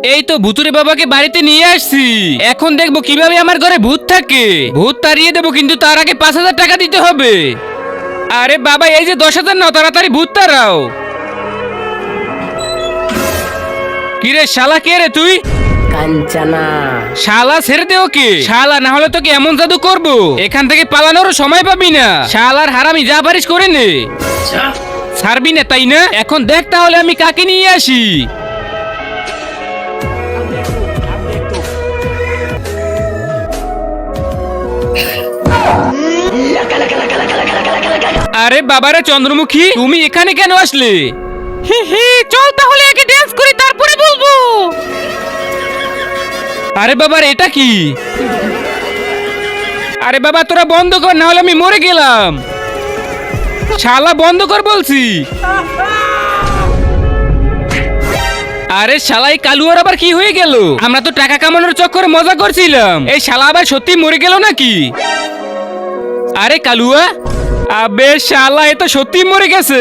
এই তো ভূতুরে বাবাকে বাড়িতে নিয়ে আসছি। এখন দেখবো কিভাবে আমার ঘরে ভূত থাকে। ভূত তাড়িয়ে দেবো, কিন্তু তার আগে 5,000 টাকা দিতে হবে। আরে বাবা, এই যে 10,000 নাও, তাড়াতাড়ি ভূত তাড়াও। কিরে শালা, কে রে তুই? কাঞ্চনা। শালা ছেড়ে দে ওকে। শালা, না হলে তোকে এমন জাদু করবো এখান থেকে পালানোরও সময় পাবি না। শালার হারামি, যা পারিস করে নে। ছাড়বি না তাই না? এখন দেখ তাহলে আমি কাকে নিয়ে আসি। আরে বাবারে চন্দ্রমুখী, তুমি এখানে কেন আসলে? চল তাহলে আগে ড্যান্স করি, তারপরে বলবো। আরে বাবার, এটা কি? আরে বাবা তোরা বন্ধ কর, না হলে আমি মরে গেলাম। শালা বন্ধ কর বলছি। আরে শালা, এই কালুয়ার আবার কি হয়ে গেল? আমরা তো টাকা কামানোর চক্করে মজা করছিলাম, এই শালা আবার সত্যি মরে গেল নাকি? আরে কালুয়া, আবে শালা, এ তো সত্যি মরে গেছে।